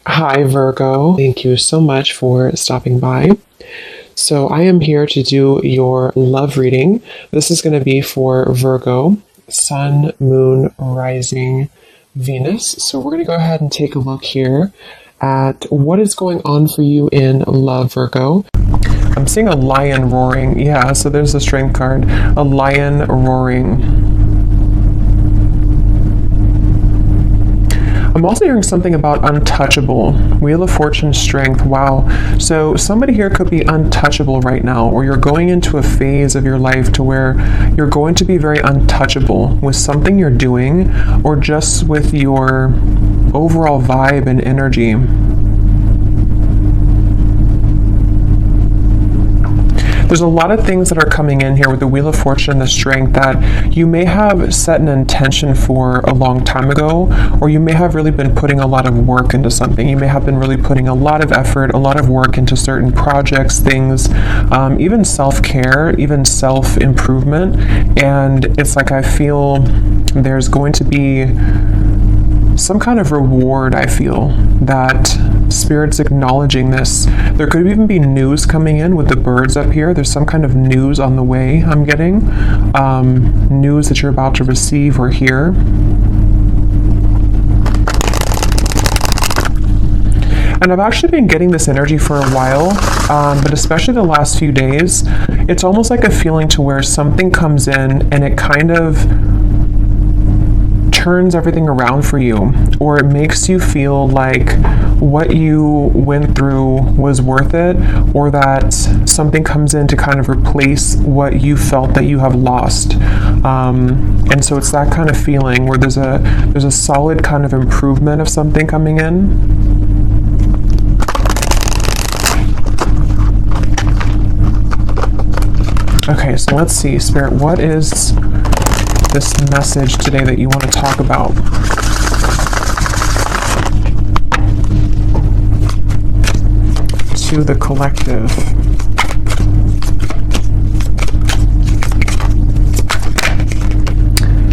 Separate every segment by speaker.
Speaker 1: Hi, Virgo. Thank you so much for stopping by. So, I am here to do your love reading. This is going to be for Virgo, Sun, Moon, Rising, Venus. So, we're going to go ahead and take a look here at what is going on for you in love, Virgo. I'm seeing a lion roaring. Yeah, so there's the strength card. A lion roaring. I'm also hearing something about untouchable. Wheel of Fortune, strength. Wow. So somebody here could be untouchable right now, or you're going into a phase of your life to where you're going to be very untouchable with something you're doing, or just with your overall vibe and energy. There's a lot of things that are coming in here with the Wheel of Fortune and the strength that you may have set an intention for a long time ago, or you may have really been putting a lot of work into something. You may have been really putting a lot of effort, a lot of work into certain projects, things, even self-care, even self-improvement. And it's like I feel there's going to be some kind of reward. I feel that Spirit's acknowledging this. There could even be news coming in with the birds up here. There's some kind of news on the way I'm getting. News that you're about to receive or hear. And I've actually been getting this energy for a while, but especially the last few days, it's almost like a feeling to where something comes in and it kind of turns everything around for you, or it makes you feel like what you went through was worth it, or that something comes in to kind of replace what you felt that you have lost. And so it's that kind of feeling where there's a solid kind of improvement of something coming in. Okay, so let's see, Spirit, what is this message today that you want to talk about? To the collective.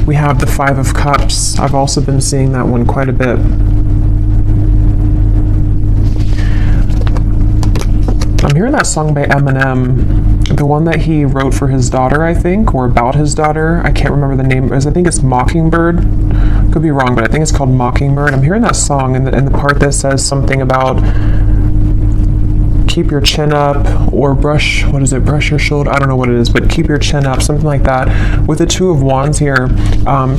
Speaker 1: We have the Five of Cups. I've also been seeing that one quite a bit. I'm hearing that song by Eminem. The one that he wrote for his daughter, I think, or about his daughter. I can't remember the name. I think it's Mockingbird. Could be wrong, but I think it's called Mockingbird. I'm hearing that song, and the part that says something about keep your chin up, or brush your shoulder? I don't know what it is, but keep your chin up, something like that. With the Two of Wands here,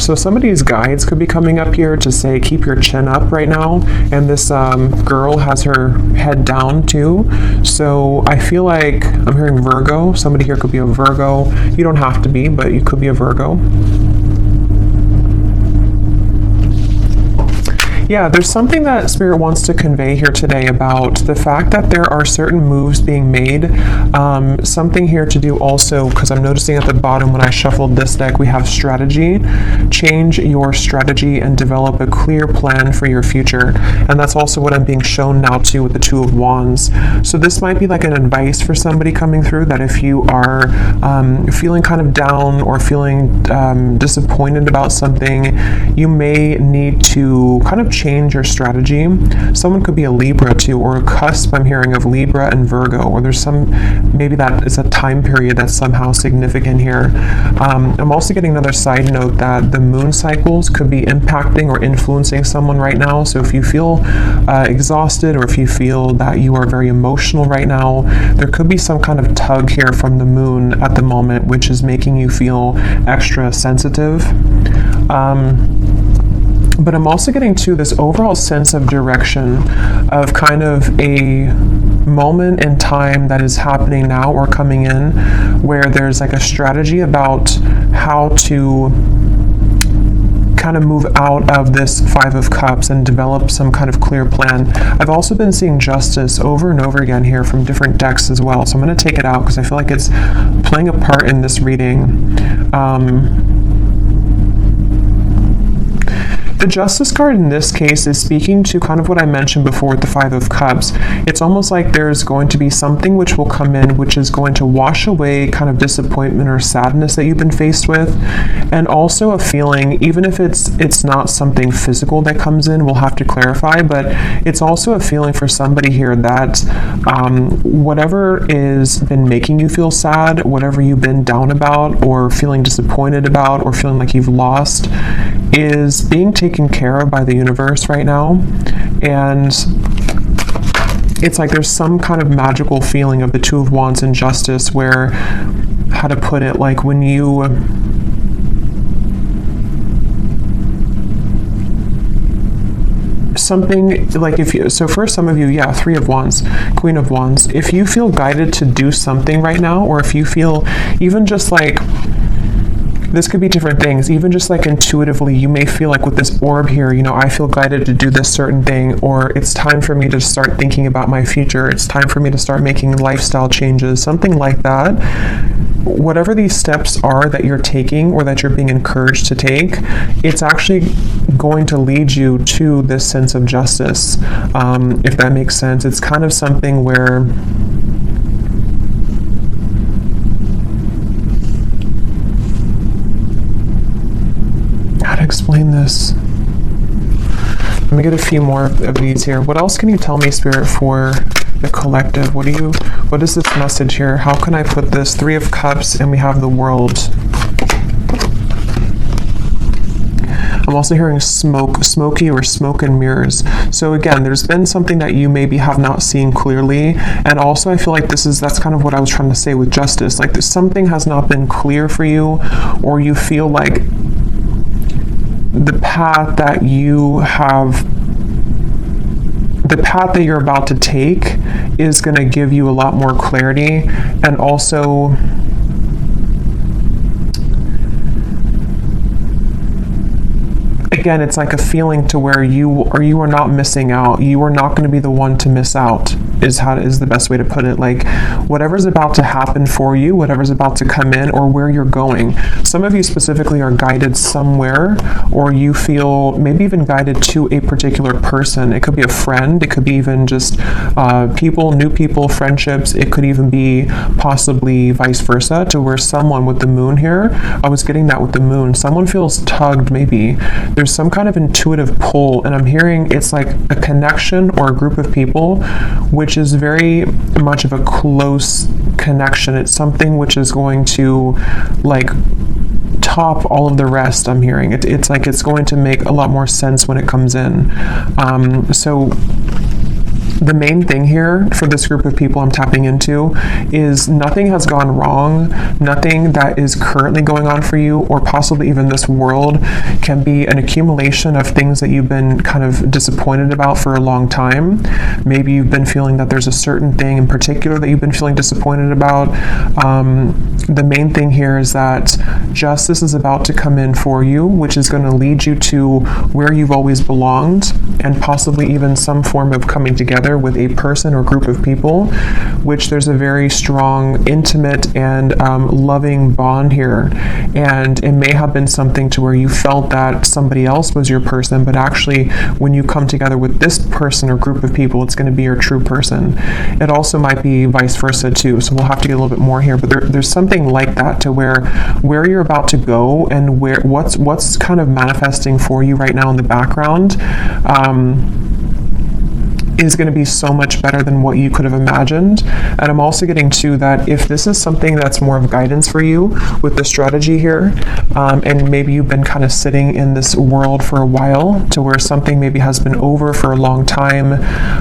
Speaker 1: so somebody's guides could be coming up here to say keep your chin up right now, and this girl has her head down too. So I feel like I'm hearing Virgo. Somebody here could be a Virgo. You don't have to be, but you could be a Virgo. Yeah, there's something that Spirit wants to convey here today about the fact that there are certain moves being made. Something here to do also, because I'm noticing at the bottom when I shuffled this deck, we have strategy. Change your strategy and develop a clear plan for your future. And that's also what I'm being shown now too with the Two of Wands. So this might be like an advice for somebody coming through, that if you are feeling kind of down or feeling disappointed about something, you may need to kind of change your strategy. Someone could be a Libra too, or a cusp I'm hearing of Libra and Virgo, or there's maybe that is a time period that's somehow significant here. I'm also getting another side note that the moon cycles could be impacting or influencing someone right now. So if you feel exhausted, or if you feel that you are very emotional right now, there could be some kind of tug here from the moon at the moment, which is making you feel extra sensitive. But I'm also getting to this overall sense of direction, of kind of a moment in time that is happening now or coming in, where there's like a strategy about how to kind of move out of this Five of Cups and develop some kind of clear plan. I've also been seeing Justice over and over again here from different decks as well. So I'm going to take it out because I feel like it's playing a part in this reading. The Justice card in this case is speaking to kind of what I mentioned before with the Five of Cups. It's almost like there's going to be something which will come in which is going to wash away kind of disappointment or sadness that you've been faced with, and also a feeling, even if it's not something physical that comes in, we'll have to clarify, but it's also a feeling for somebody here that whatever is been making you feel sad, whatever you've been down about or feeling disappointed about or feeling like you've lost, is being taken care of by the universe right now. And it's like there's some kind of magical feeling of the Two of Wands and Justice where, how to put it, like when you something like, if you, so for some of you, yeah, Three of Wands, Queen of Wands, if you feel guided to do something right now, or if you feel even just like, this could be different things, even just like intuitively, you may feel like with this orb here, you know, I feel guided to do this certain thing, or it's time for me to start thinking about my future, it's time for me to start making lifestyle changes, something like that. Whatever these steps are that you're taking or that you're being encouraged to take, it's actually going to lead you to this sense of justice, if that makes sense. It's kind of something where explain this. Let me get a few more of these here. What else can you tell me, Spirit, for the collective? What is this message here? How can I put this? Three of Cups, and we have the World. I'm also hearing smoky or smoke and mirrors. So again, there's been something that you maybe have not seen clearly. And also I feel like that's kind of what I was trying to say with Justice. Like something has not been clear for you, or you feel like the path that you're about to take is going to give you a lot more clarity. And also again, it's like a feeling to where you are not missing out. You are not going to be the one to miss out, is the best way to put it. Like whatever's about to happen for you, whatever's about to come in, or where you're going. Some of you specifically are guided somewhere, or you feel maybe even guided to a particular person. It could be a friend, it could be even just new people, friendships. It could even be possibly vice versa, to where someone with the Moon here, I was getting that with the Moon, someone feels tugged maybe. There's some kind of intuitive pull, and I'm hearing it's like a connection or a group of people which is very much of a close connection. It's something which is going to like top all of the rest. I'm hearing it's like it's going to make a lot more sense when it comes in. So the main thing here for this group of people I'm tapping into is nothing has gone wrong. Nothing that is currently going on for you, or possibly even this world, can be an accumulation of things that you've been kind of disappointed about for a long time. Maybe you've been feeling that there's a certain thing in particular that you've been feeling disappointed about. The main thing here is that justice is about to come in for you, which is going to lead you to where you've always belonged, and possibly even some form of coming together with a person or group of people, which there's a very strong, intimate, and loving bond here. And it may have been something to where you felt that somebody else was your person, but actually when you come together with this person or group of people, it's going to be your true person. It also might be vice versa too, so we'll have to get a little bit more here, but there's something like that to where you're about to go, and what's kind of manifesting for you right now in the background is going to be so much better than what you could have imagined. And I'm also getting to that if this is something that's more of guidance for you with the strategy here, and maybe you've been kind of sitting in this world for a while, to where something maybe has been over for a long time.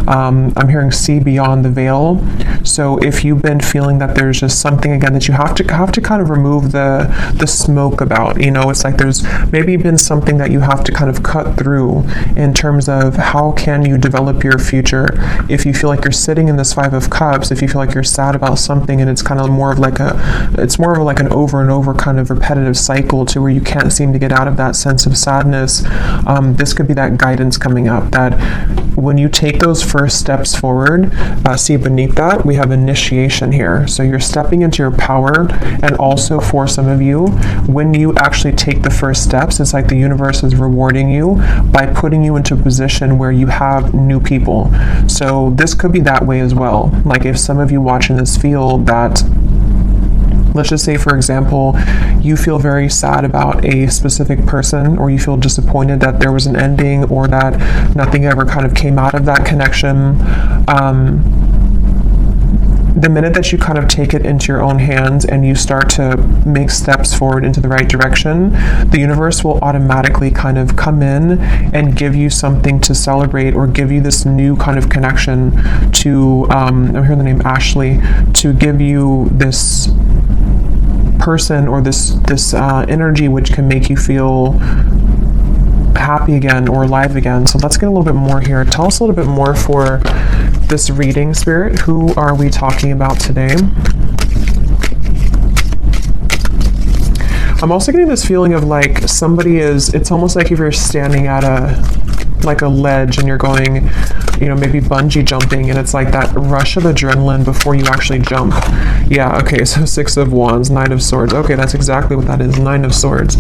Speaker 1: I'm hearing see beyond the veil. So if you've been feeling that there's just something again that you have to kind of remove the smoke about, you know, it's like there's maybe been something that you have to kind of cut through in terms of how can you develop your future. If you feel like you're sitting in this Five of Cups, if you feel like you're sad about something and it's kind of more of like an over and over kind of repetitive cycle cycle to where you can't seem to get out of that sense of sadness, this could be that guidance coming up, that when you take those first steps forward, see beneath that, we have initiation here. So you're stepping into your power, and also for some of you, when you actually take the first steps, it's like the universe is rewarding you by putting you into a position where you have new people. So this could be that way as well. Like if some of you watching this feel that, let's just say, for example, you feel very sad about a specific person, or you feel disappointed that there was an ending, or that nothing ever kind of came out of that connection. The minute that you kind of take it into your own hands and you start to make steps forward into the right direction, the universe will automatically kind of come in and give you something to celebrate, or give you this new kind of connection to, I'm hearing the name Ashley, to give you this person or this energy which can make you feel happy again or alive again. So let's get a little bit more here. Tell us a little bit more for this reading, Spirit. Who are we talking about today? I'm also getting this feeling of like somebody is, it's almost like if you're standing at a ledge and you're going, maybe bungee jumping, and it's like that rush of adrenaline before you actually jump. Yeah, okay, so 6 of Wands, 9 of Swords. Okay, that's exactly what that is, 9 of Swords.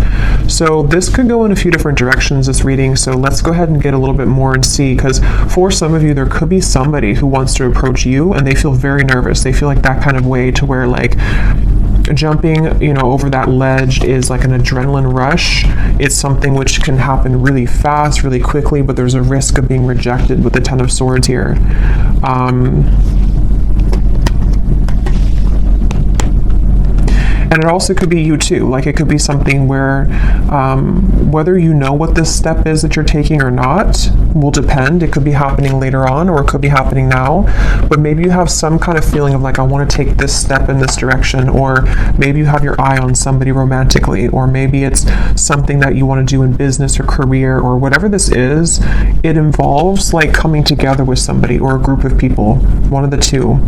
Speaker 1: So this could go in a few different directions, this reading, so let's go ahead and get a little bit more and see, because for some of you, there could be somebody who wants to approach you and they feel very nervous. They feel like that kind of way to where like jumping, over that ledge is like an adrenaline rush. It's something which can happen really fast, really quickly, but there's a risk of being rejected with the 10 of Swords here. And it also could be you too. Like it could be something where whether you know what this step is that you're taking or not will depend. It could be happening later on, or it could be happening now. But maybe you have some kind of feeling of like, I want to take this step in this direction, or maybe you have your eye on somebody romantically, or maybe it's something that you want to do in business or career, or whatever this is. It involves like coming together with somebody or a group of people, one of the two.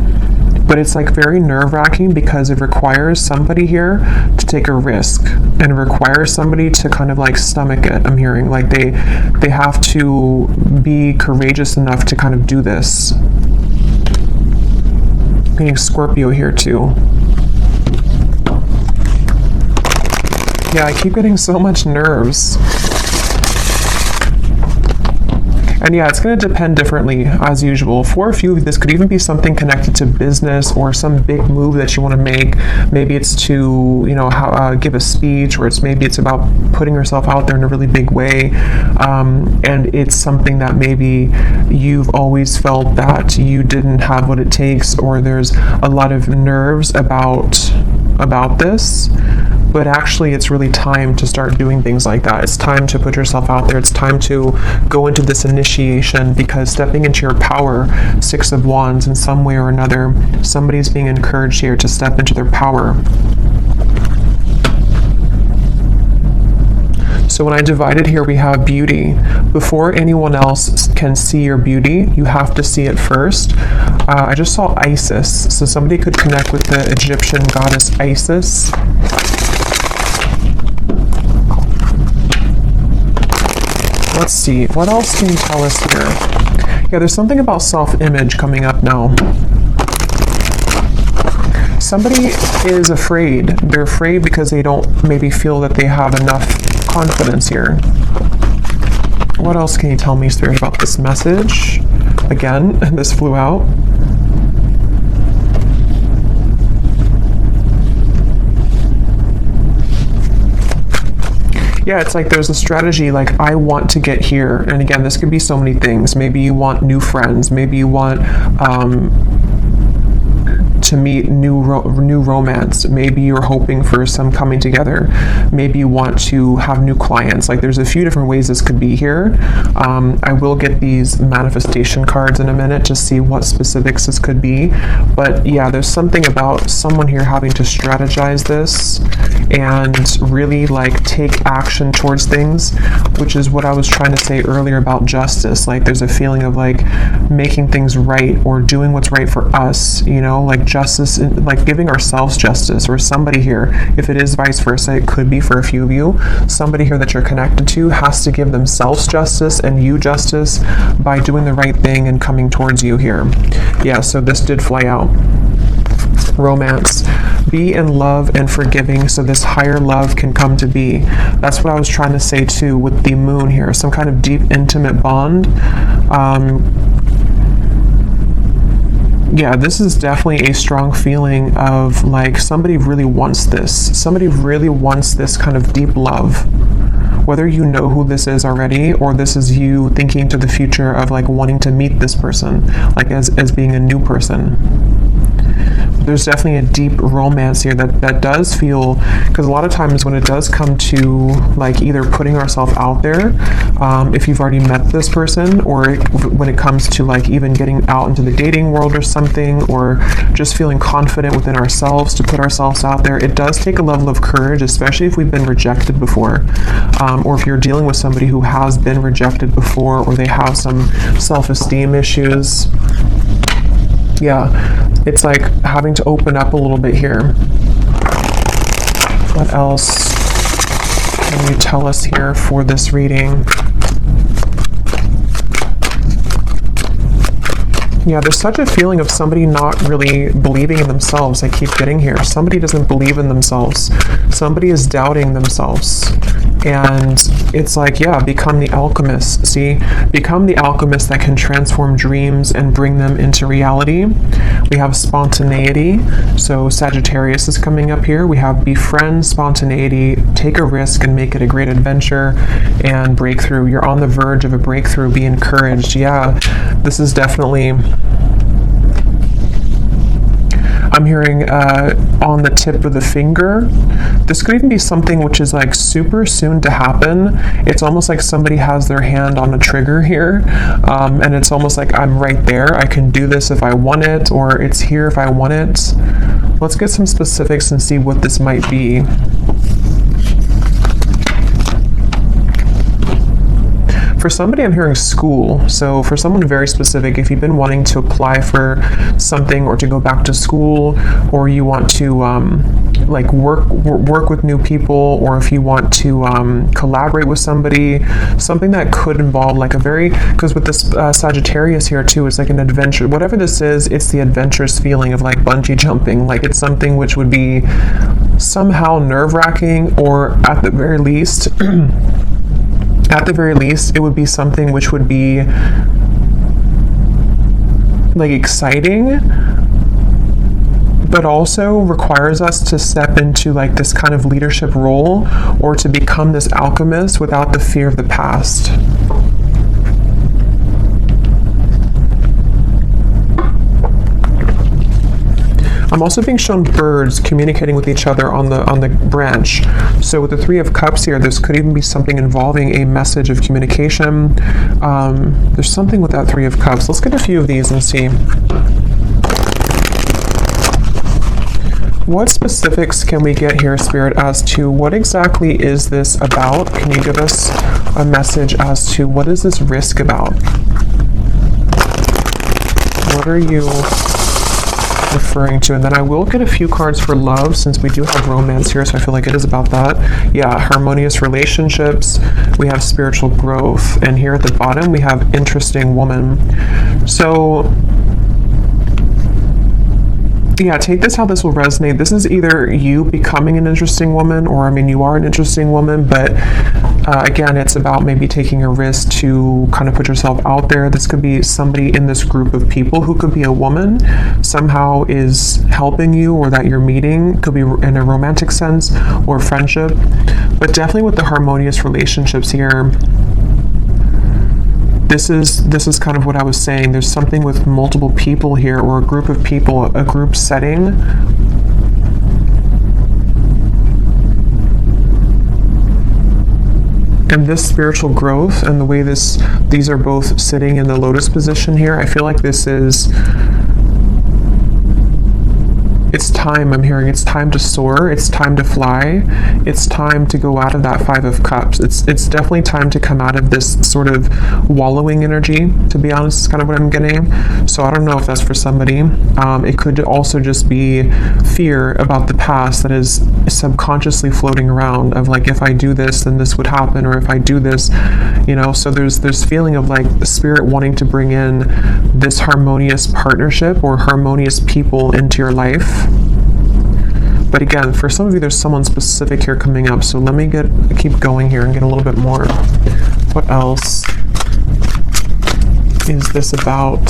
Speaker 1: But it's like very nerve-wracking because it requires somebody here to take a risk, and it requires somebody to kind of like stomach it. I'm hearing like they have to be courageous enough to kind of do this. I'm getting Scorpio here too. Yeah, I keep getting so much nerves. And yeah, it's going to depend differently as usual. For a few, this could even be something connected to business or some big move that you want to make. Maybe it's to, give a speech, or maybe it's about putting yourself out there in a really big way. And it's something that maybe you've always felt that you didn't have what it takes, or there's a lot of nerves about this. But actually, it's really time to start doing things like that. It's time to put yourself out there. It's time to go into this initiation, because stepping into your power, 6 of Wands, in some way or another, somebody's being encouraged here to step into their power. So when I divided here, we have beauty. Before anyone else can see your beauty, you have to see it first. I just saw Isis. So somebody could connect with the Egyptian goddess Isis. Let's see, what else can you tell us here? Yeah, there's something about self-image coming up now. Somebody is afraid. They're afraid because they don't maybe feel that they have enough confidence here. What else can you tell me, Spirit, about this message? Again, this flew out. Yeah, it's like there's a strategy, like I want to get here. And again, this could be so many things. Maybe you want new friends. Maybe you want to meet new romance. Maybe you're hoping for some coming together. Maybe you want to have new clients. Like there's a few different ways this could be here. I will get these manifestation cards in a minute to see what specifics this could be. But yeah, there's something about someone here having to strategize this and really like take action towards things, which is what I was trying to say earlier about justice. Like there's a feeling of like making things right or doing what's right for us, like justice justice, like giving ourselves justice, or somebody here, if it is vice versa, it could be for a few of you, somebody here that you're connected to has to give themselves justice and you justice by doing the right thing and coming towards you here. Yeah, so this did fly out. Romance. Be in love and forgiving so this higher love can come to be. That's what I was trying to say too with the moon here. Some kind of deep, intimate bond. Yeah, this is definitely a strong feeling of like somebody really wants this. Somebody really wants this kind of deep love. Whether you know who this is already, or this is you thinking to the future of like wanting to meet this person, like as being a new person. There's definitely a deep romance here that does feel, because a lot of times when it does come to like either putting ourselves out there, if you've already met this person, or when it comes to like even getting out into the dating world or something, or just feeling confident within ourselves to put ourselves out there, it does take a level of courage, especially if we've been rejected before, or if you're dealing with somebody who has been rejected before, or they have some self-esteem issues. Yeah, it's like having to open up a little bit here. What else can you tell us here for this reading? Yeah, there's such a feeling of somebody not really believing in themselves. I keep getting here. Somebody doesn't believe in themselves. Somebody is doubting themselves. And it's like, yeah, become the alchemist. See, become the alchemist that can transform dreams and bring them into reality. We have spontaneity. So Sagittarius is coming up here. We have befriend spontaneity, take a risk and make it a great adventure, and breakthrough. You're on the verge of a breakthrough. Be encouraged. Yeah, this is definitely, I'm hearing on the tip of the finger. This could even be something which is like super soon to happen. It's almost like somebody has their hand on a trigger here, and it's almost like I'm right there. I can do this if I want it, or it's here if I want it. Let's get some specifics and see what this might be. For somebody, I'm hearing school. So for someone very specific, if you've been wanting to apply for something, or to go back to school, or you want to like work with new people, or if you want to collaborate with somebody, something that could involve like a very, because with this Sagittarius here too, it's like an adventure. Whatever this is, it's the adventurous feeling of like bungee jumping. Like it's something which would be somehow nerve-wracking, or at the very least, it would be something which would be like exciting, but also requires us to step into like this kind of leadership role, or to become this alchemist without the fear of the past. I'm also being shown birds communicating with each other on the branch. So with the Three of Cups here, this could even be something involving a message of communication. There's something with that Three of Cups. Let's get a few of these and see. What specifics can we get here, Spirit, as to what exactly is this about? Can you give us a message as to what is this risk about? What are you referring to? And then I will get a few cards for love, since we do have romance here, so I feel like it is about that. Yeah, harmonious relationships. We have spiritual growth, and here at the bottom we have interesting woman. So yeah, take this how this will resonate. This is either you becoming an interesting woman, or I mean, you are an interesting woman, but again, it's about maybe taking a risk to kind of put yourself out there. This could be somebody in this group of people who could be a woman, somehow is helping you, or that you're meeting. Could be in a romantic sense or friendship, but definitely with the harmonious relationships here. This is kind of what I was saying. There's something with multiple people here, or a group of people, a group setting. And this spiritual growth, and the way these are both sitting in the lotus position here, I feel like this is It's time, I'm hearing, it's time to soar, it's time to fly, it's time to go out of that Five of Cups. It's definitely time to come out of this sort of wallowing energy, to be honest, is kind of what I'm getting. So I don't know if that's for somebody. It could also just be fear about the past that is subconsciously floating around of like, if I do this, then this would happen, or if I do this, you know, so there's feeling of like the spirit wanting to bring in this harmonious partnership or harmonious people into your life. But again, for some of you, there's someone specific here coming up. So let me keep going here and get a little bit more. What else is this about?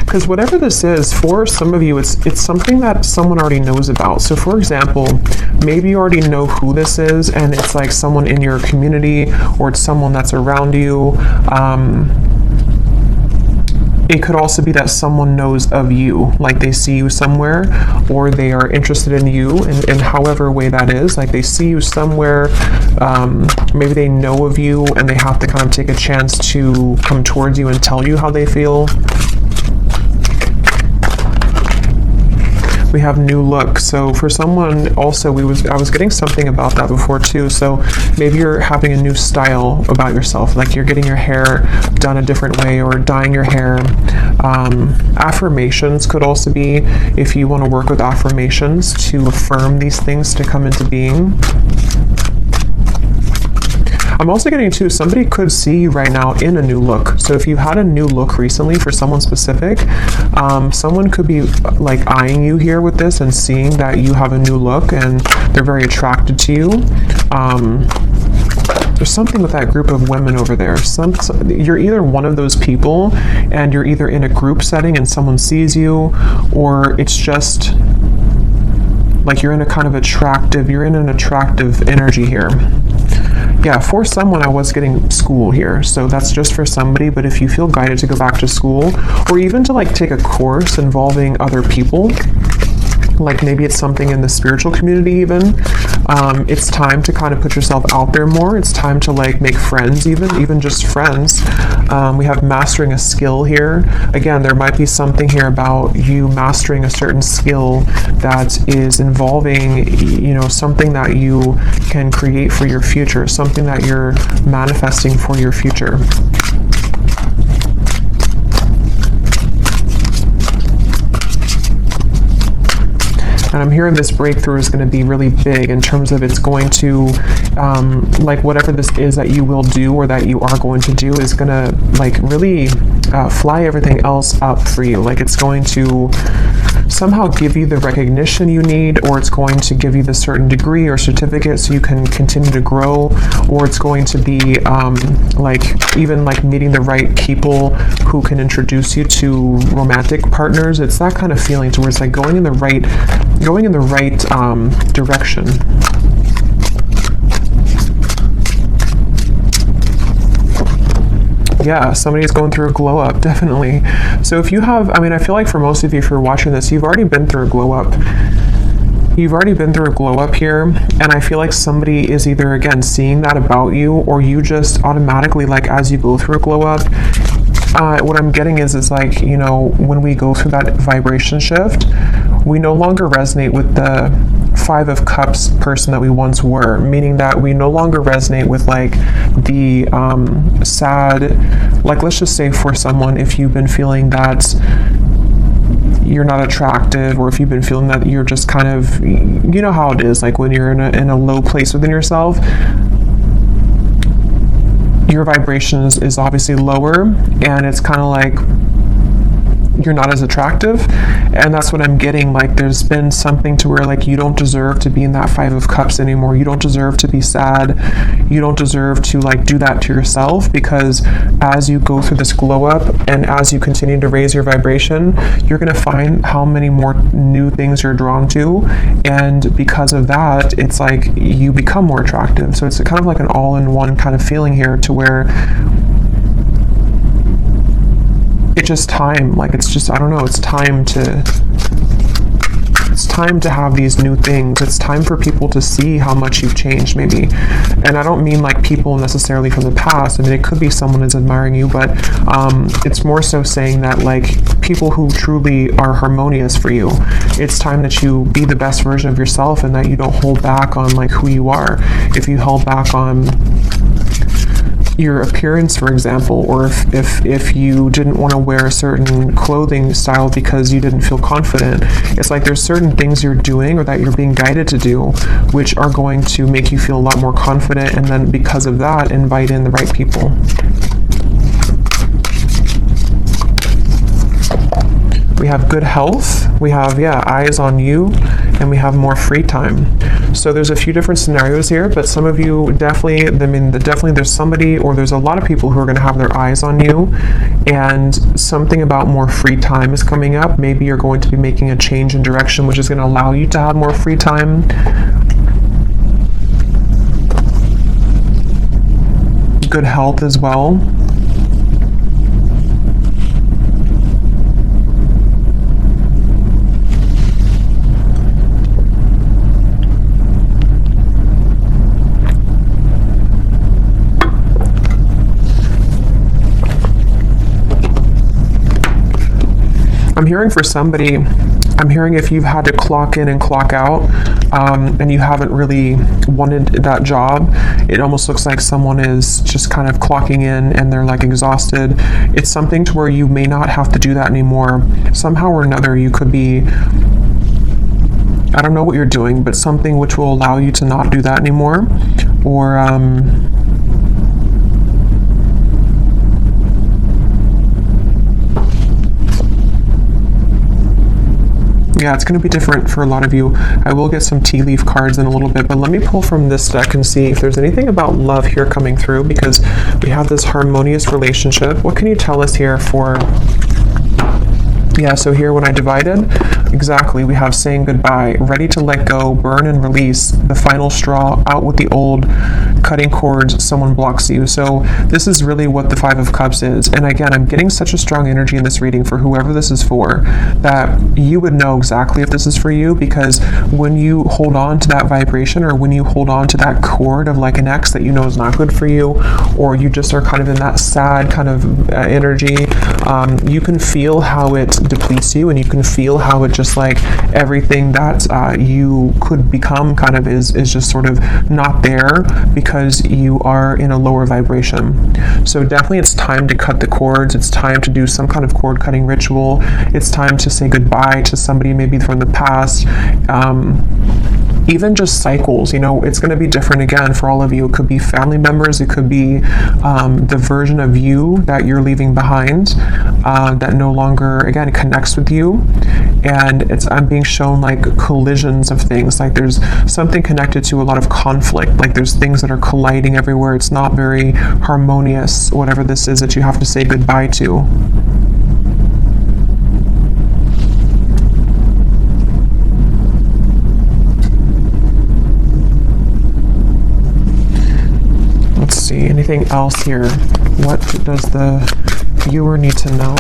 Speaker 1: Because whatever this is, for some of you, it's something that someone already knows about. So for example, maybe you already know who this is, and it's like someone in your community, or it's someone that's around you. It could also be that someone knows of you, like they see you somewhere, or they are interested in you in however way that is. Like they see you somewhere, maybe they know of you, and they have to kind of take a chance to come towards you and tell you how they feel. We have new look. So for someone also, I was getting something about that before too. So maybe you're having a new style about yourself, like you're getting your hair done a different way or dyeing your hair. Affirmations could also be, if you want to work with affirmations to affirm these things to come into being. I'm also getting too, somebody could see you right now in a new look. So if you had a new look recently for someone specific, someone could be like eyeing you here with this and seeing that you have a new look and they're very attracted to you. There's something with that group of women over there. You're either one of those people and you're either in a group setting and someone sees you, or it's just like you're in an attractive energy here. Yeah, for someone, I was getting school here, so that's just for somebody. But if you feel guided to go back to school, or even to like take a course involving other people, like maybe it's something in the spiritual community even, it's time to kind of put yourself out there more. It's time to like make friends, even just friends. We have mastering a skill here. Again, there might be something here about you mastering a certain skill that is involving, you know, something that you can create for your future, something that you're manifesting for your future. And I'm hearing this breakthrough is going to be really big in terms of it's going to, like whatever this is that you will do or that you are going to do is going to like really fly everything else up for you. Like it's going to somehow give you the recognition you need, or it's going to give you the certain degree or certificate so you can continue to grow, or it's going to be like even like meeting the right people who can introduce you to romantic partners. It's that kind of feeling to where it's like going in the right direction. Yeah, somebody's going through a glow up, definitely. So if you have, I mean, I feel like for most of you, if you're watching this, you've already been through a glow up. You've already been through a glow up here, and I feel like somebody is either, again, seeing that about you, or you just automatically, like, as you go through a glow up, what I'm getting is like, you know, when we go through that vibration shift, we no longer resonate with the Five of Cups person that we once were, meaning that we no longer resonate with like the sad, like let's just say for someone, if you've been feeling that you're not attractive, or if you've been feeling that you're just kind of, you know how it is, like when you're in a low place within yourself, your vibration is obviously lower, and it's kind of like you're not as attractive. And that's what I'm getting, like there's been something to where like you don't deserve to be in that Five of Cups anymore. You don't deserve to be sad. You don't deserve to like do that to yourself, because as you go through this glow up and as you continue to raise your vibration, you're going to find how many more new things you're drawn to, and because of that, it's like you become more attractive. So it's kind of like an all-in-one kind of feeling here, to where it's just time, like it's just, I don't know, it's time to it's time to have these new things. It's time for people to see how much you've changed, maybe. And I don't mean like people necessarily from the past. I mean, it could be someone is admiring you, but it's more so saying that like people who truly are harmonious for you, it's time that you be the best version of yourself and that you don't hold back on like who you are. If you held back on your appearance, for example, or if you didn't want to wear a certain clothing style because you didn't feel confident, it's like there's certain things you're doing or that you're being guided to do which are going to make you feel a lot more confident, and then because of that invite in the right people. We have good health, we have eyes on you, and we have more free time. So there's a few different scenarios here, but some of you definitely there's somebody, or there's a lot of people who are going to have their eyes on you, and something about more free time is coming up. Maybe you're going to be making a change in direction which is going to allow you to have more free time. Good health as well. I'm hearing for somebody, I'm hearing if you've had to clock in and clock out, and you haven't really wanted that job, it almost looks like someone is just kind of clocking in and they're like exhausted. It's something to where you may not have to do that anymore. Somehow or another, you could be, I don't know what you're doing, but something which will allow you to not do that anymore. Or, yeah, it's going to be different for a lot of you. I will get some tea leaf cards in a little bit, but let me pull from this deck and see if there's anything about love here coming through, because we have this harmonious relationship. What can you tell us here for... Yeah, so here when I divided, exactly, we have saying goodbye, ready to let go, burn and release, the final straw, out with the old, cutting cords, someone blocks you. So this is really what the Five of Cups is. And again, I'm getting such a strong energy in this reading for whoever this is for, that you would know exactly if this is for you, because when you hold on to that vibration, or when you hold on to that cord of like an ex that you know is not good for you, or you just are kind of in that sad kind of energy, you can feel how it depletes you, and you can feel how it just like everything that you could become kind of is just sort of not there because you are in a lower vibration. So definitely it's time to cut the cords. It's time to do some kind of cord cutting ritual. It's time to say goodbye to somebody maybe from the past. Even just cycles, you know, it's going to be different again for all of you. It could be family members, it could be the version of you that you're leaving behind that no longer, again, connects with you. And I'm being shown like collisions of things, like there's something connected to a lot of conflict, like there's things that are colliding everywhere. It's not very harmonious, whatever this is that you have to say goodbye to. See anything else here? What does the viewer need to know?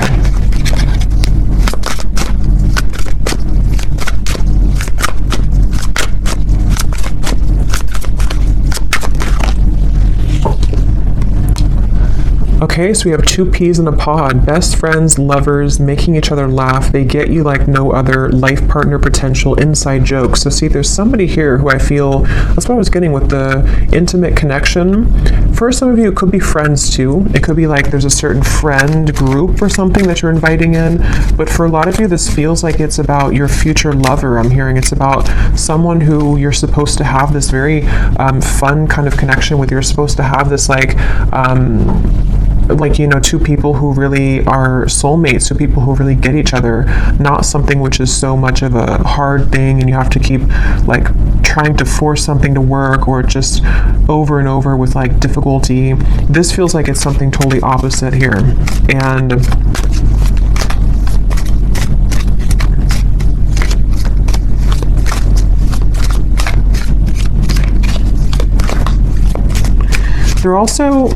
Speaker 1: Okay, so we have two peas in a pod. Best friends, lovers, making each other laugh. They get you like no other. Life partner potential, inside jokes. So see, there's somebody here who I feel, that's what I was getting with the intimate connection. For some of you, it could be friends too. It could be like there's a certain friend group or something that you're inviting in. But for a lot of you, this feels like it's about your future lover. I'm hearing it's about someone who you're supposed to have this very fun kind of connection with. You're supposed to have this like, you know, two people who really are soulmates, two people who really get each other, not something which is so much of a hard thing and you have to keep like trying to force something to work, or just over and over with like difficulty. This feels like it's something totally opposite here. And they're also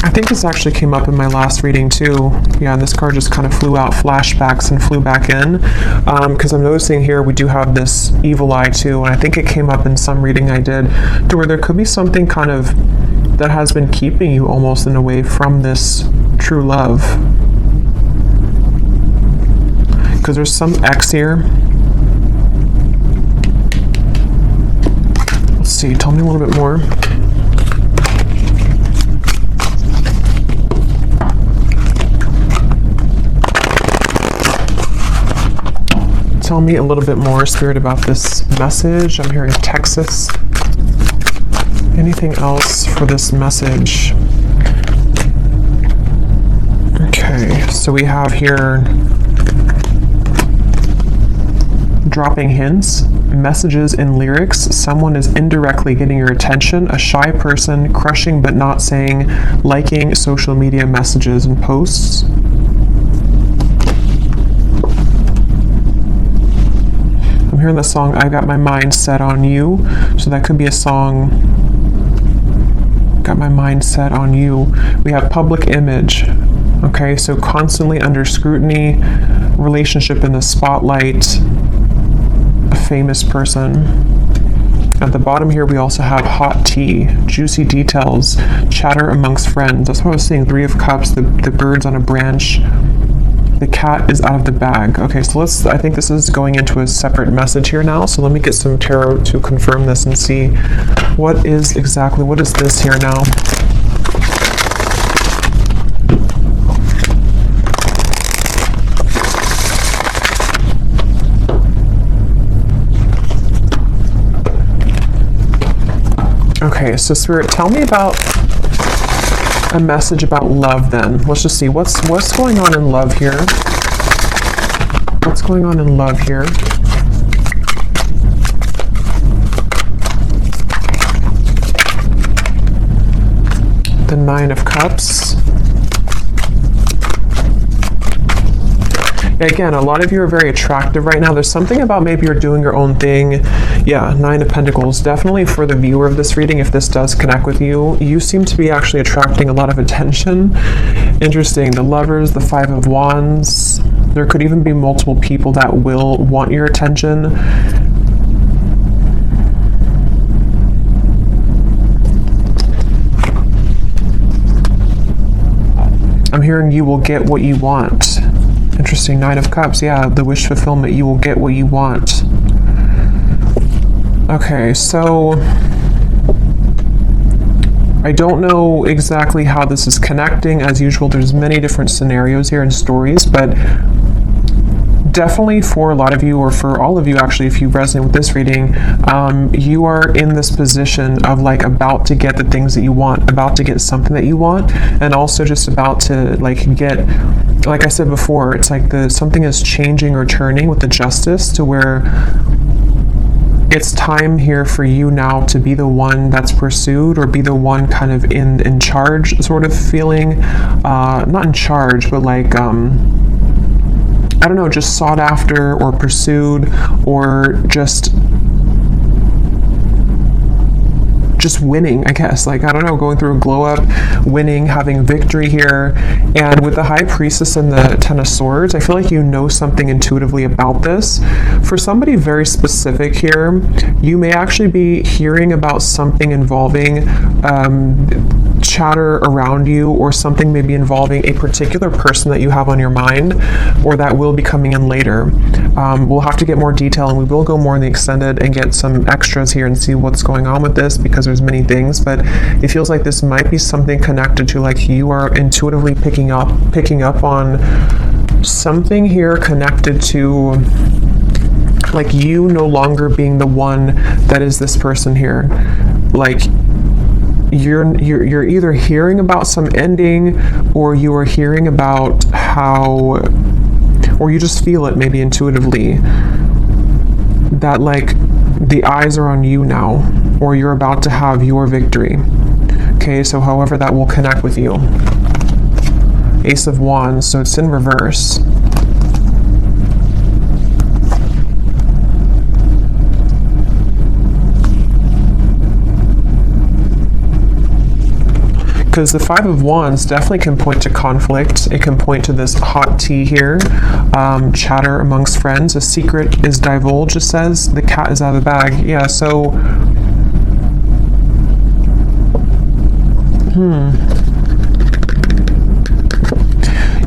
Speaker 1: I think this actually came up in my last reading too. Yeah, and this card just kind of flew out, flashbacks, and flew back in. Because I'm noticing here we do have this evil eye too, and I think it came up in some reading I did, to where there could be something kind of that has been keeping you almost in a way from this true love. Because there's some X here. Let's see, tell me a little bit more. Tell me a little bit more, Spirit, about this message. I'm hearing Texas. Anything else for this message? Okay, so we have here dropping hints, messages in lyrics. Someone is indirectly getting your attention. A shy person, crushing but not saying, liking social media messages and posts. I'm hearing the song I Got My Mind Set on You. So that could be a song, Got My Mind Set on You. We have public image. Okay, so constantly under scrutiny, relationship in the spotlight, a famous person. At the bottom here, we also have hot tea, juicy details, chatter amongst friends. That's what I was saying, 3 of Cups, the birds on a branch. The cat is out of the bag. Okay, so I think this is going into a separate message here now. So let me get some tarot to confirm this and see what is this here now? Okay, so Spirit, tell me about a message about love then. Let's just see what's going on in love here. What's going on in love here? The 9 of Cups. Again, a lot of you are very attractive right now. There's something about maybe you're doing your own thing. Yeah, 9 of Pentacles. Definitely for the viewer of this reading, if this does connect with you, you seem to be actually attracting a lot of attention. Interesting. The Lovers, the 5 of Wands. There could even be multiple people that will want your attention. I'm hearing you will get what you want. Interesting, 9 of Cups. Yeah, the wish fulfillment. You will get what you want. Okay, so I don't know exactly how this is connecting. As usual, there's many different scenarios here and stories, but definitely for a lot of you, or for all of you actually, if you resonate with this reading, you are in this position of like about to get the things that you want, about to get something that you want, and also just about to like get, like I said before, it's like something is changing or turning with the Justice, to where it's time here for you now to be the one that's pursued, or be the one kind of in charge sort of feeling, not in charge, but like, I don't know, just sought after or pursued, or just winning, I guess. Like, I don't know, going through a glow up, winning, having victory here. And with the High Priestess and the 10 of Swords, I feel like you know something intuitively about this. For somebody very specific here, you may actually be hearing about something involving chatter around you, or something maybe involving a particular person that you have on your mind, or that will be coming in later. We'll have to get more detail, and we will go more in the extended and get some extras here and see what's going on with this, because there's many things, but it feels like this might be something connected to, like, you are intuitively picking up on something here connected to, like, you no longer being the one that is this person here. Like, you're either hearing about some ending, or you are hearing about how, or you just feel it maybe intuitively, that like the eyes are on you now, or you're about to have your victory. Okay, so however that will connect with you. Ace of Wands, so it's in reverse. because the Five of Wands definitely can point to conflict. It can point to this hot tea here, chatter amongst friends. A secret is divulged, it says. The cat is out of the bag. Yeah, so...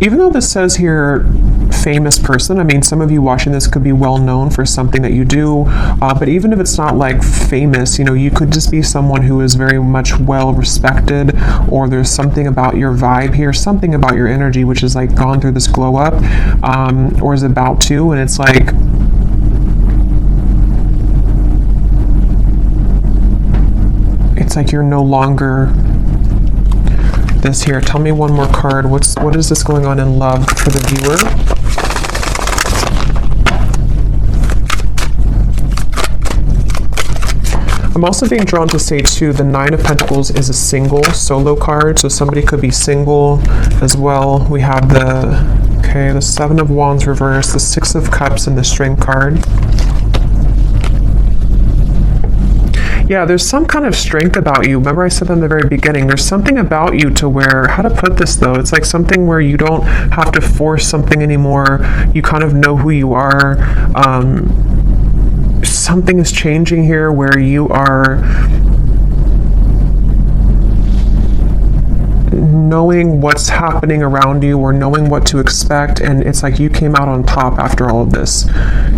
Speaker 1: Even though this says here, famous person, I mean, some of you watching this could be well known for something that you do, but even if it's not like famous, you know, you could just be someone who is very much well respected, or there's something about your vibe here, something about your energy, which is like gone through this glow up, or is about to, and it's like, you're no longer this here. Tell me one more card. What is this going on in love for the viewer? I'm also being drawn to say too, the Nine of Pentacles is a single solo card, so somebody could be single as well. We have the Seven of Wands reversed, the Six of Cups, and the Strength card. Yeah, there's some kind of strength about you. Remember I said that in the very beginning, there's something about you to where, how to put this though, it's like something where you don't have to force something anymore. You kind of know who you are. Something is changing here where you are knowing what's happening around you, or knowing what to expect, and it's like you came out on top after all of this.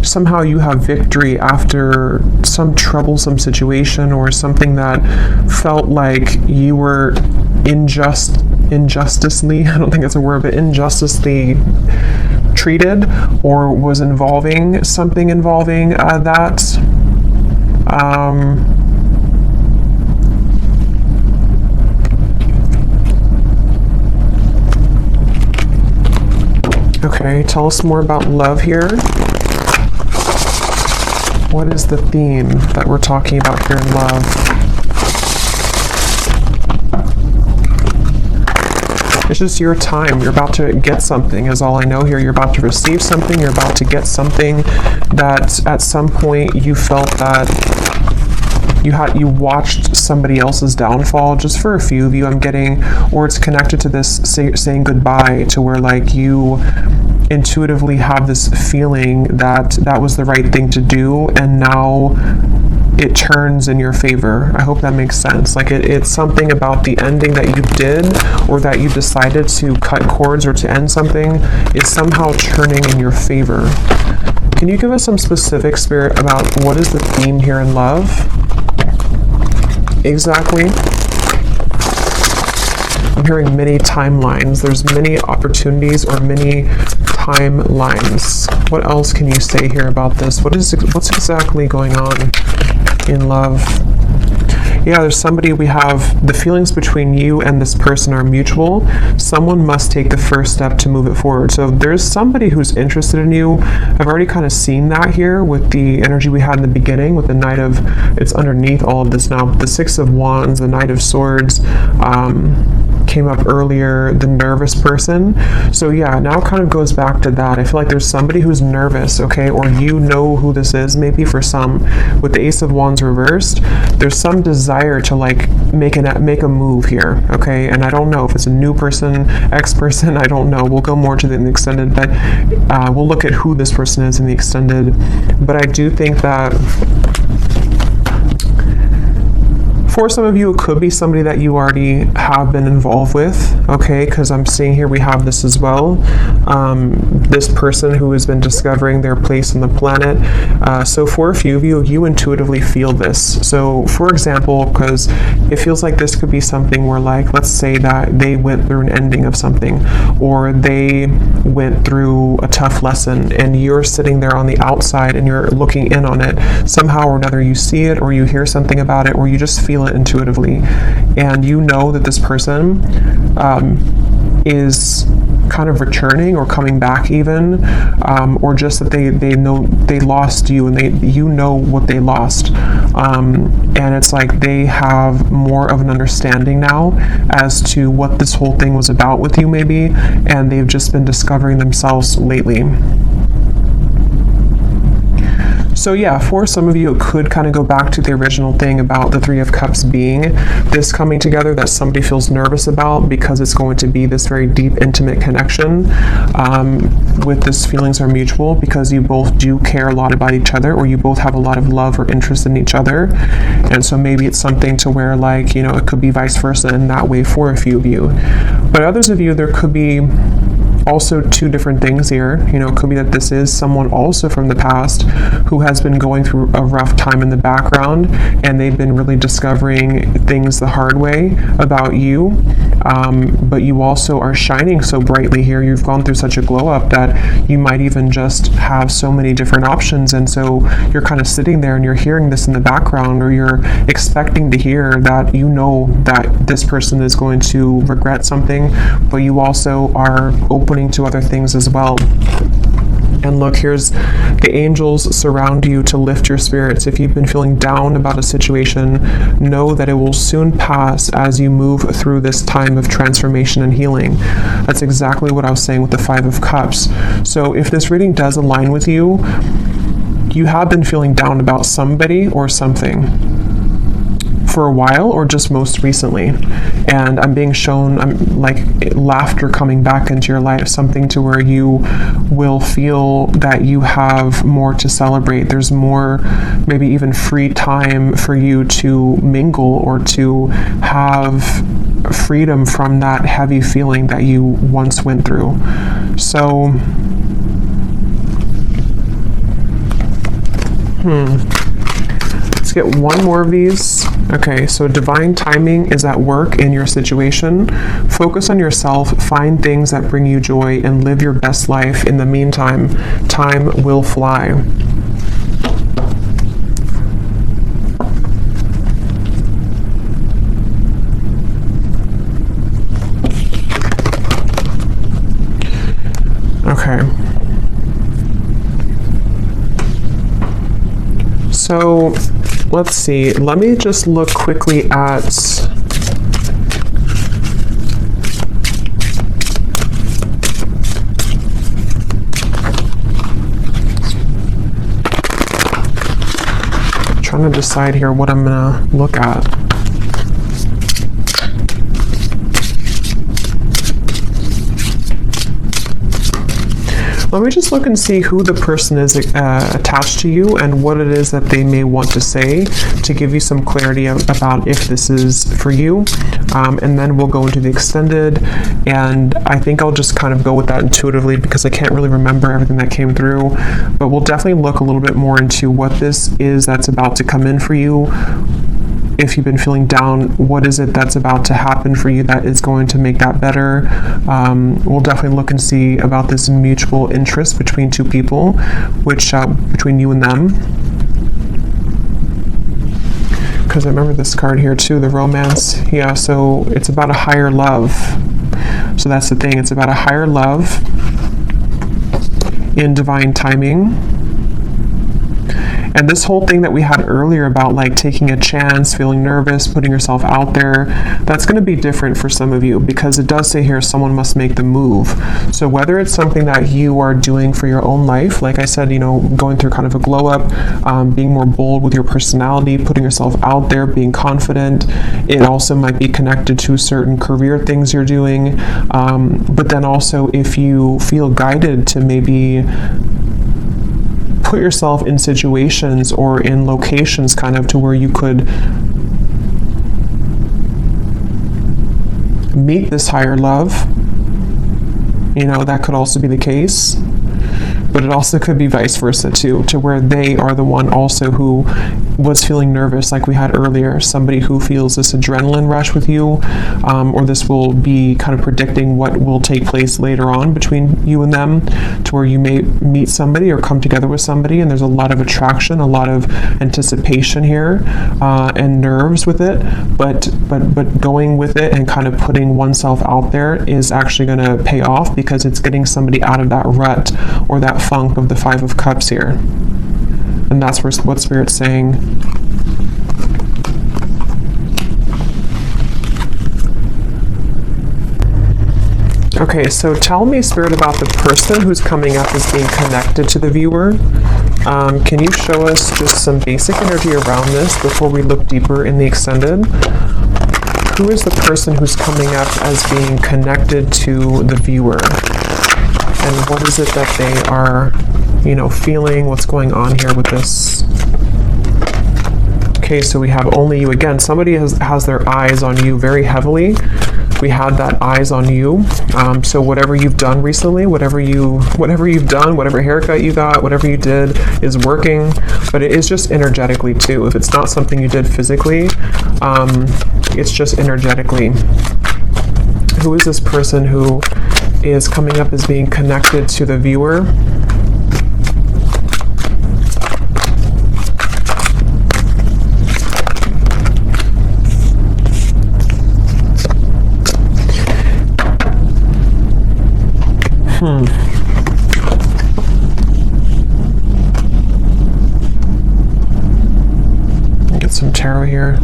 Speaker 1: Somehow you have victory after some troublesome situation, or something that felt like you were injusticely, I don't think it's a word, but injusticely treated, or was involving something involving that. Okay, tell us more about love here. What is the theme that we're talking about here in love? It's just your time. You're about to get something, is all I know here. You're about to receive something. You're about to get something that at some point you felt that you watched somebody else's downfall. Just for a few of you, I'm getting, or it's connected to this saying goodbye, to where like you intuitively have this feeling that that was the right thing to do, and now it turns in your favor. I hope that makes sense. Like it's something about the ending that you did, or that you decided to cut cords or to end something, is somehow turning in your favor. Can you give us some specific, Spirit, about what is the theme here in love? Exactly. I'm hearing many timelines. There's many opportunities, or many timelines. What else can you say here about this? What's exactly going on in love? Yeah, there's somebody, we have the feelings between you and this person are mutual. Someone must take the first step to move it forward. So there's somebody who's interested in you. I've already kind of seen that here with the energy we had in the beginning with the Knight of, it's underneath all of this now, the Six of Wands, the Knight of Swords, came up earlier, the nervous person. So yeah, now it kind of goes back to that. I feel like there's somebody who's nervous, okay, or you know who this is, maybe for some. With the Ace of Wands reversed, there's some desire to like make a move here, okay? And I don't know if it's a new person, ex-person, I don't know. We'll go more to the extended, but we'll look at who this person is in the extended. But I do think that for some of you, it could be somebody that you already have been involved with, okay? Because I'm seeing here we have this as well. This person who has been discovering their place on the planet. So for a few of you, you intuitively feel this. So for example, because it feels like this could be something where, like, let's say that they went through an ending of something, or they went through a tough lesson, and you're sitting there on the outside and you're looking in on it. Somehow or another, you see it, or you hear something about it, or you just feel it intuitively, and you know that this person is kind of returning or coming back even, or just that they know they lost you, and you know what they lost, and it's like they have more of an understanding now as to what this whole thing was about with you maybe, and they've just been discovering themselves lately. So yeah, for some of you, it could kind of go back to the original thing about the Three of Cups being this coming together that somebody feels nervous about, because it's going to be this very deep, intimate connection with this feelings are mutual, because you both do care a lot about each other, or you both have a lot of love or interest in each other. And so maybe it's something to where, like, you know, it could be vice versa in that way for a few of you. But others of you, there could be also two different things here. You know, it could be that this is someone also from the past who has been going through a rough time in the background, and they've been really discovering things the hard way about you. But you also are shining so brightly here. You've gone through such a glow up that you might even just have so many different options. And so you're kind of sitting there and you're hearing this in the background, or you're expecting to hear that you know that this person is going to regret something, but you also are opening to other things as well. And look, here's the angels surround you to lift your spirits. If you've been feeling down about a situation, know that it will soon pass as you move through this time of transformation and healing. That's exactly what I was saying with the Five of Cups. So if this reading does align with you, you have been feeling down about somebody or something for a while, or just most recently. And I'm being shown, like laughter coming back into your life, something to where you will feel that you have more to celebrate. There's more, maybe even free time for you to mingle or to have freedom from that heavy feeling that you once went through. So, let's get one more of these. Okay, so divine timing is at work in your situation. Focus on yourself, find things that bring you joy, and live your best life. In the meantime, time will fly. Okay. So, let's see. Let me just look quickly at trying to decide here what I'm gonna look at. Let me just look and see who the person is attached to you and what it is that they may want to say to give you some clarity about if this is for you. And then we'll go into the extended, and I think I'll just kind of go with that intuitively because I can't really remember everything that came through. But we'll definitely look a little bit more into what this is that's about to come in for you. If you've been feeling down, what is it that's about to happen for you that is going to make that better? We'll definitely look and see about this mutual interest between two people, which between you and them. Because I remember this card here too, the romance. Yeah, so it's about a higher love. So that's the thing, it's about a higher love in divine timing. And this whole thing that we had earlier about like taking a chance, feeling nervous, putting yourself out there, that's going to be different for some of you because it does say here someone must make the move. So whether it's something that you are doing for your own life, like I said, you know, going through kind of a glow up, being more bold with your personality, putting yourself out there, being confident. It also might be connected to certain career things you're doing. But then also if you feel guided to maybe put yourself in situations or in locations kind of to where you could meet this higher love, you know, that could also be the case. But it also could be vice versa too, to where they are the one also who was feeling nervous like we had earlier, somebody who feels this adrenaline rush with you, or this will be kind of predicting what will take place later on between you and them, to where you may meet somebody or come together with somebody and there's a lot of attraction, a lot of anticipation here, and nerves with it, but going with it and kind of putting oneself out there is actually going to pay off because it's getting somebody out of that rut or that funk of the Five of Cups here. And that's what Spirit's saying. Okay, so tell me, Spirit, about the person who's coming up as being connected to the viewer. Can you show us just some basic energy around this before we look deeper in the extended? Who is the person who's coming up as being connected to the viewer? And what is it that they are, you know, feeling? What's going on here with this? Okay, so we have only you again. Somebody has their eyes on you very heavily. We had that eyes on you. So whatever you've done recently, whatever you've done, whatever haircut you got, whatever you did is working, but it is just energetically too. If it's not something you did physically, it's just energetically. Who is this person who is coming up as being connected to the viewer? Get some tarot here.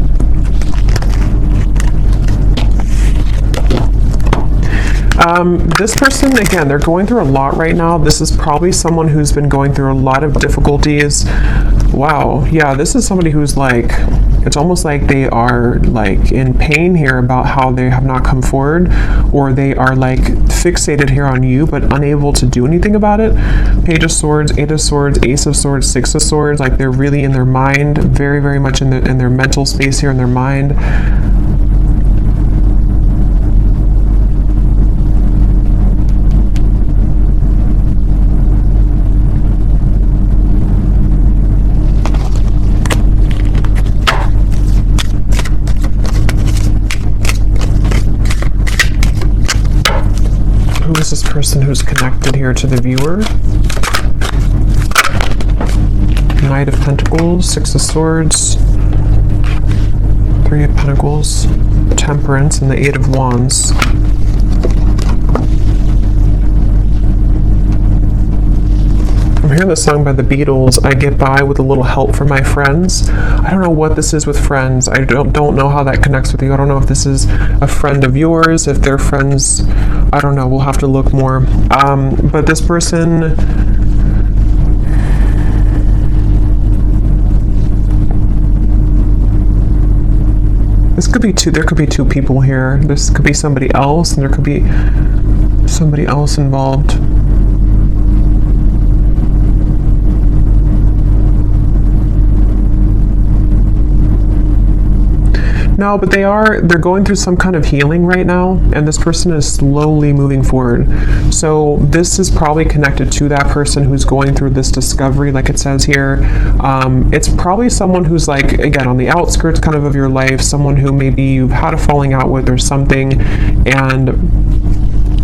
Speaker 1: This person, again, they're going through a lot right now. This is probably someone who's been going through a lot of difficulties. Wow, yeah, this is somebody who's like, it's almost like they are like in pain here about how they have not come forward, or they are like fixated here on you but unable to do anything about it. Page of Swords, Eight of Swords, Ace of Swords, Six of Swords, like they're really in their mind, very, very much in their mental space here in their mind. Who is this person who's connected here to the viewer? Knight of Pentacles, Six of Swords, Three of Pentacles, Temperance, and the Eight of Wands. I'm hearing the song by the Beatles, I Get By With a Little Help from My Friends. I don't know what this is with friends. I don't know how that connects with you. I don't know if this is a friend of yours, if they're friends. I don't know. We'll have to look more. But this person... This could be two. There could be two people here. This could be somebody else, and there could be somebody else involved. No, but they're going through some kind of healing right now, and this person is slowly moving forward. So this is probably connected to that person who's going through this discovery, like it says here. It's probably someone who's like, again, on the outskirts kind of your life, someone who maybe you've had a falling out with or something, and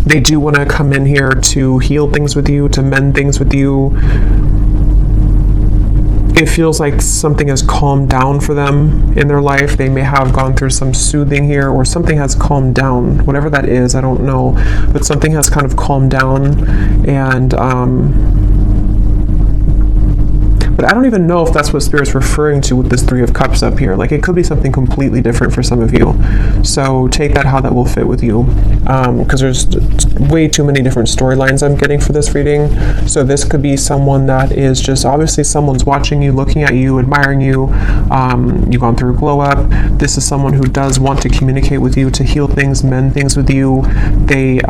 Speaker 1: they do want to come in here to heal things with you, to mend things with you. It feels like something has calmed down for them in their life. They may have gone through some soothing here, or something has calmed down. Whatever that is, I don't know. But something has kind of calmed down, and but I don't even know if that's what Spirit's referring to with this Three of Cups up here. Like, it could be something completely different for some of you. So take that how that will fit with you. Because there's way too many different storylines I'm getting for this reading. So this could be someone that is just, obviously someone's watching you, looking at you, admiring you. You've gone through a glow up. This is someone who does want to communicate with you, to heal things, mend things with you. They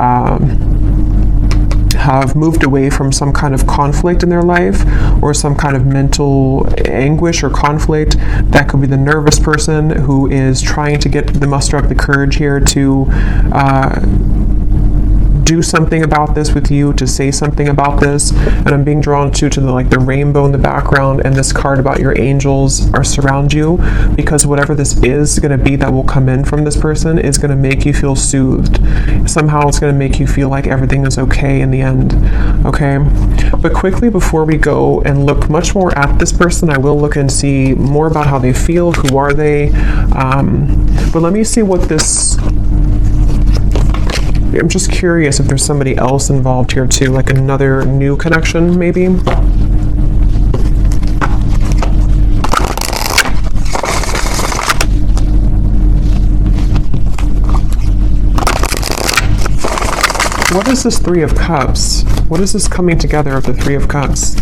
Speaker 1: have moved away from some kind of conflict in their life, or some kind of mental anguish or conflict. That could be the nervous person who is trying to muster up the courage here to do something about this with you, to say something about this. And I'm being drawn to the rainbow in the background, and this card about your angels are surround you, because whatever this is going to be that will come in from this person is going to make you feel soothed. Somehow it's going to make you feel like everything is okay in the end. Okay, but quickly before we go and look much more at this person, I will look and see more about how they feel. Who are they? But let me see what this... I'm just curious if there's somebody else involved here too, like another new connection maybe. What is this Three of Cups? What is this coming together of the Three of Cups?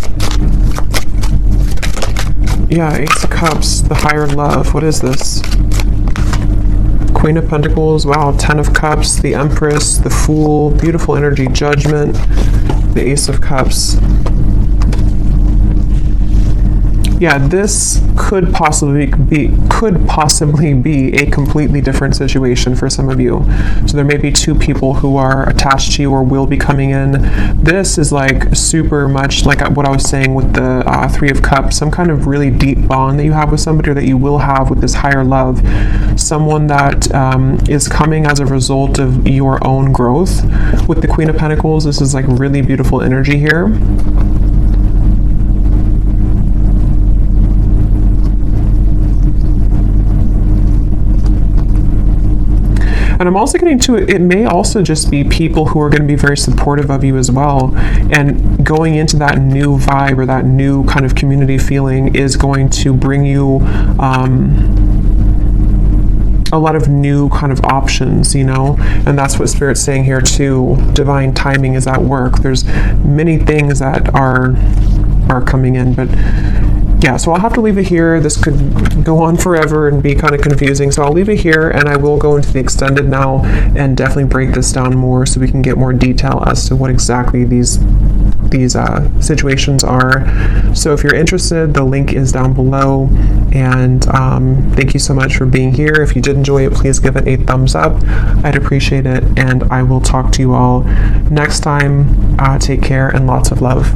Speaker 1: Yeah, Ace of Cups, the higher love. What is this? Queen of Pentacles, wow, 10 of Cups, the Empress, the Fool, beautiful energy, Judgment, the Ace of Cups. Yeah, this could possibly be a completely different situation for some of you. So there may be two people who are attached to you or will be coming in. This is like super much like what I was saying with the Three of Cups, some kind of really deep bond that you have with somebody or that you will have with this higher love. Someone that is coming as a result of your own growth. With the Queen of Pentacles, this is like really beautiful energy here. And I'm also getting to it may also just be people who are going to be very supportive of you as well. And going into that new vibe or that new kind of community feeling is going to bring you a lot of new kind of options, you know, and that's what Spirit's saying here too. Divine timing is at work. There's many things that are coming in, but yeah, so I'll have to leave it here. This could go on forever and be kind of confusing, so I'll leave it here, and I will go into the extended now and definitely break this down more so we can get more detail as to what exactly these situations are. So if you're interested, the link is down below, and thank you so much for being here. If you did enjoy it, please give it a thumbs up. I'd appreciate it, and I will talk to you all next time. Take care and lots of love.